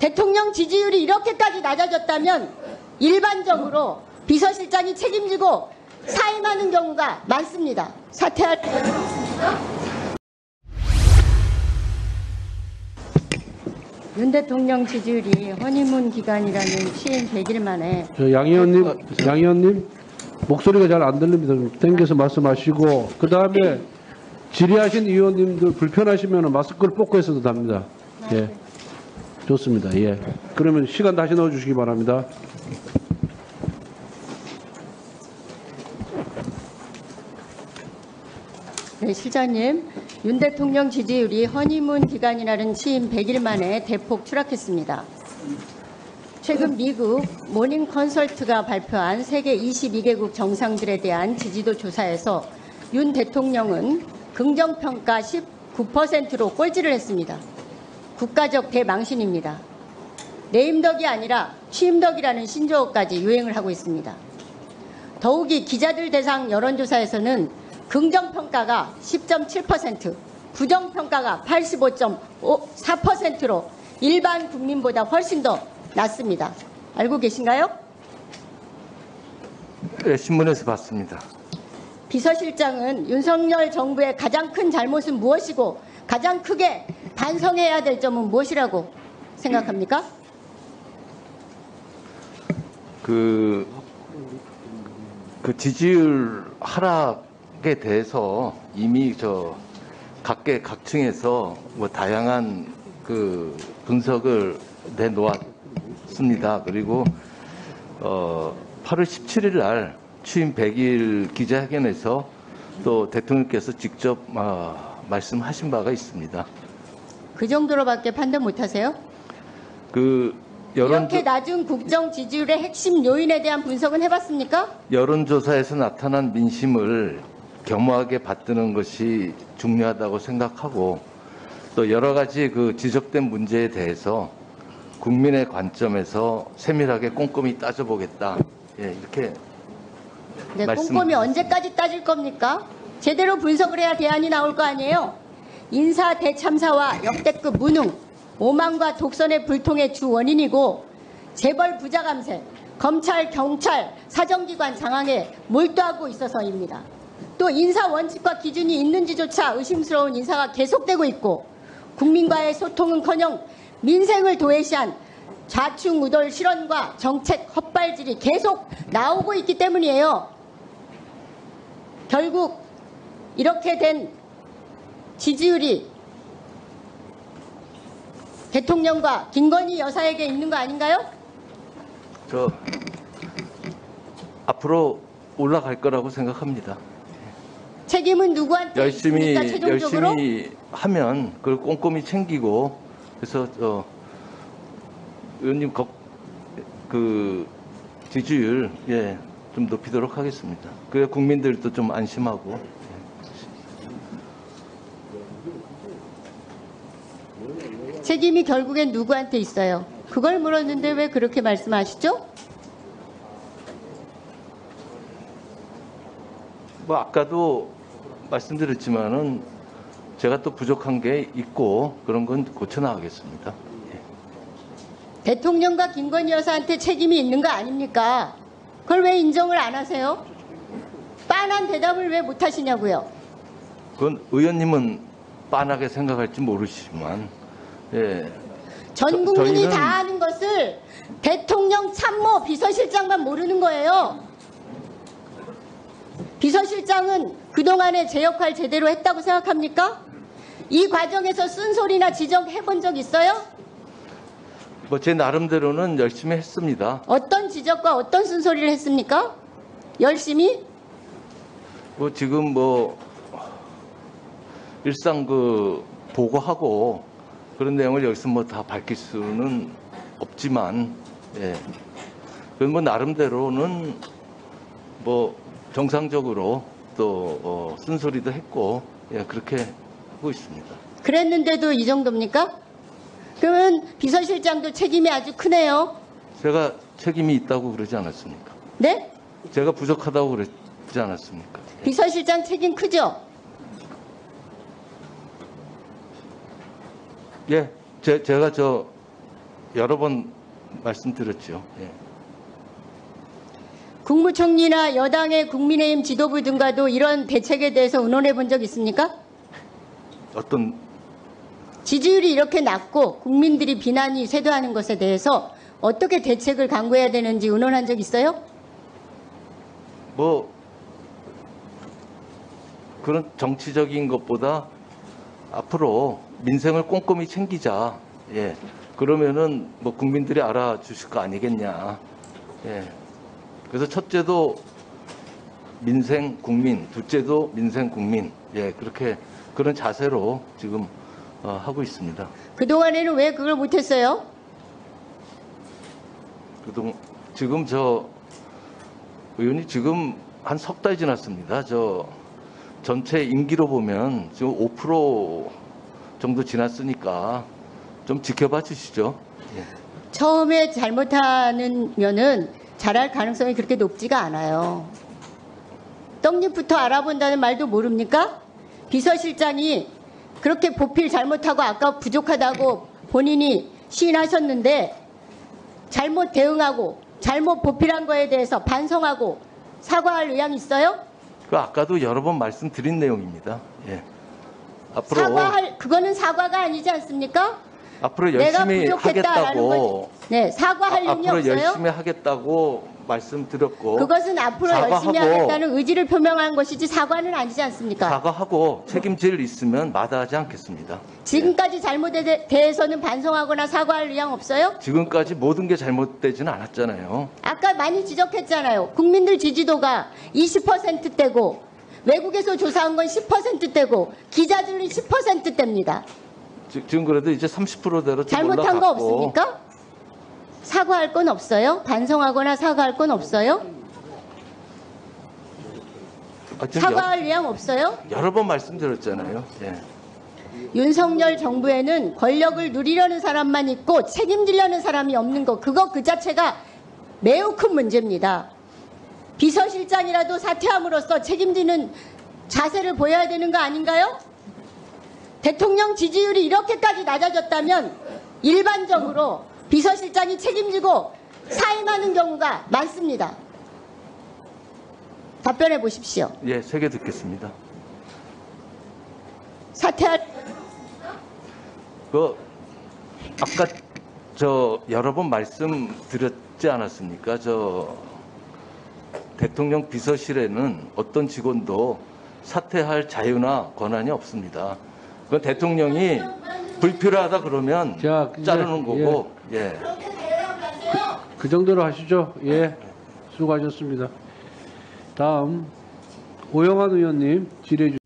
대통령 지지율이 이렇게까지 낮아졌다면 일반적으로 비서실장이 책임지고 사임하는 경우가 많습니다. 사퇴할 윤 대통령 지지율이 허니문 기간이라는 취임 100일 만에 양 의원님 목소리가 잘 안 들립니다. 좀 당겨서 말씀하시고 그 다음에 질의하신 의원님들 불편하시면 마스크를 벗고 있어도 됩니다. 예, 좋습니다. 예, 그러면 시간 다시 넣어주시기 바랍니다. 네, 실장님, 윤 대통령 지지율이 허니문 기간이라는 취임 100일 만에 대폭 추락했습니다. 최근 미국 모닝 컨설트가 발표한 세계 22개국 정상들에 대한 지지도 조사에서 윤 대통령은 긍정평가 19%로 꼴찌를 했습니다. 국가적 대망신입니다. 내임덕이 아니라 취임덕이라는 신조어까지 유행을 하고 있습니다. 더욱이 기자들 대상 여론조사에서는 긍정평가가 10.7%, 부정평가가 85.4%로 일반 국민보다 훨씬 더 낮습니다. 알고 계신가요? 네, 신문에서 봤습니다. 비서실장은 윤석열 정부의 가장 큰 잘못은 무엇이고 가장 크게 반성해야 될 점은 무엇이라고 생각합니까? 그 지지율 하락에 대해서 이미 각계각층에서 뭐 다양한 그 분석을 내놓았습니다. 그리고 8월 17일 날 취임 100일 기자회견에서 또 대통령께서 직접 말씀하신 바가 있습니다. 그 정도로밖에 판단 못하세요? 이렇게 낮은 국정 지지율의 핵심 요인에 대한 분석은 해봤습니까? 여론조사에서 나타난 민심을 겸허하게 받드는 것이 중요하다고 생각하고 또 여러 가지 그 지적된 문제에 대해서 국민의 관점에서 세밀하게 꼼꼼히 따져보겠다. 예, 이렇게 네, 꼼꼼히 언제까지 따질 겁니까? 제대로 분석을 해야 대안이 나올 거 아니에요? 인사 대참사와 역대급 무능, 오만과 독선의 불통의 주 원인이고 재벌 부자 감세, 검찰, 경찰, 사정기관 장악에 몰두하고 있어서입니다. 또 인사 원칙과 기준이 있는지조차 의심스러운 인사가 계속되고 있고 국민과의 소통은커녕 민생을 도외시한 좌충우돌 실언과 정책 헛발질이 계속 나오고 있기 때문이에요. 결국 이렇게 된 지지율이 대통령과 김건희 여사에게 있는 거 아닌가요? 앞으로 올라갈 거라고 생각합니다. 책임은 누구한테 있습니까? 최종적으로? 열심히 하면 그걸 꼼꼼히 챙기고 그래서 의원님 그 지지율 좀 높이도록 하겠습니다. 그래 국민들도 좀 안심하고. 책임이 결국엔 누구한테 있어요? 그걸 물었는데 왜 그렇게 말씀하시죠? 뭐 아까도 말씀드렸지만은 제가 또 부족한 게 있고 그런 건 고쳐 나가겠습니다. 대통령과 김건희 여사한테 책임이 있는 거 아닙니까? 그걸 왜 인정을 안 하세요? 빤한 대답을 왜 못 하시냐고요? 그건 의원님은 빤하게 생각할지 모르시지만 전 국민이 저희는 다 아는 것을 대통령 참모 비서실장만 모르는 거예요. 비서실장은 그동안에 제 역할 제대로 했다고 생각합니까? 이 과정에서 쓴소리나 지적해본 적 있어요? 뭐 제 나름대로는 열심히 했습니다. 어떤 지적과 어떤 쓴소리를 했습니까? 열심히? 뭐 지금 뭐 일상 보고하고 그런 내용을 여기서 뭐 다 밝힐 수는 없지만 그건 뭐 나름대로는 뭐 정상적으로 또 쓴소리도 했고 그렇게 하고 있습니다. 그랬는데도 이 정도입니까? 그러면 비서실장도 책임이 아주 크네요. 제가 책임이 있다고 그러지 않았습니까? 네? 제가 부족하다고 그러지 않았습니까? 비서실장 책임 크죠? 제가 여러 번 말씀드렸죠. 예. 국무총리나 여당의 국민의힘 지도부 등과도 이런 대책에 대해서 의논해 본 적 있습니까? 어떤 지지율이 이렇게 낮고 국민들이 비난이 쇄도하는 것에 대해서 어떻게 대책을 강구해야 되는지 의논한 적 있어요? 뭐 그런 정치적인 것보다 앞으로 민생을 꼼꼼히 챙기자. 예. 그러면은 뭐 국민들이 알아주실 거 아니겠냐. 예. 그래서 첫째도 민생 국민, 둘째도 민생 국민. 예. 그렇게 그런 자세로 지금 하고 있습니다. 그동안에는 왜 그걸 못했어요? 지금 저 의원이 지금 한 석 달 지났습니다. 저 전체 임기로 보면 지금 5% 정도 지났으니까 좀 지켜봐 주시죠. 예. 처음에 잘못하면은 잘할 가능성이 그렇게 높지가 않아요. 떡잎부터 알아본다는 말도 모릅니까? 비서실장이 그렇게 보필 잘못하고 아까 부족하다고 본인이 시인하셨는데 잘못 대응하고 잘못 보필한 거에 대해서 반성하고 사과할 의향이 있어요? 그 아까도 여러 번 말씀드린 내용입니다. 예. 앞으로 그거는 사과가 아니지 않습니까? 앞으로 내가 열심히 부족했다라는 하겠다고 네, 사과할 의미 앞으로 없어요? 열심히 하겠다고 말씀드렸고 그것은 앞으로 열심히 사과하고 하겠다는 의지를 표명한 것이지 사과는 아니지 않습니까? 사과하고 책임질 일 있으면 마다하지 않겠습니다. 지금까지 잘못에 대해서는 반성하거나 사과할 의향 없어요? 지금까지 모든 게 잘못되지는 않았잖아요. 아까 많이 지적했잖아요. 국민들 지지도가 20%대고 외국에서 조사한 건 10%대고 기자들은 10%대입니다. 지금 그래도 이제 30%대로 잘못한 거 없습니까? 사과할 건 없어요? 반성하거나 사과할 건 없어요? 사과할 의향 없어요? 여러 번 말씀드렸잖아요. 예. 윤석열 정부에는 권력을 누리려는 사람만 있고 책임지려는 사람이 없는 거, 그거 그 자체가 매우 큰 문제입니다. 비서실장이라도 사퇴함으로써 책임지는 자세를 보여야 되는 거 아닌가요? 대통령 지지율이 이렇게까지 낮아졌다면 일반적으로 비서실장이 책임지고 사임하는 경우가 많습니다. 답변해 보십시오. 예, 새겨 듣겠습니다. 사퇴할 아까 저 여러 번 말씀드렸지 않았습니까? 저 대통령 비서실에는 어떤 직원도 사퇴할 자유나 권한이 없습니다. 그건 대통령이 불필요하다 그러면 자, 이제, 자르는 거고. 예. 그 정도로 하시죠. 예. 수고하셨습니다. 다음 오영환 의원님 질의해 주십시오.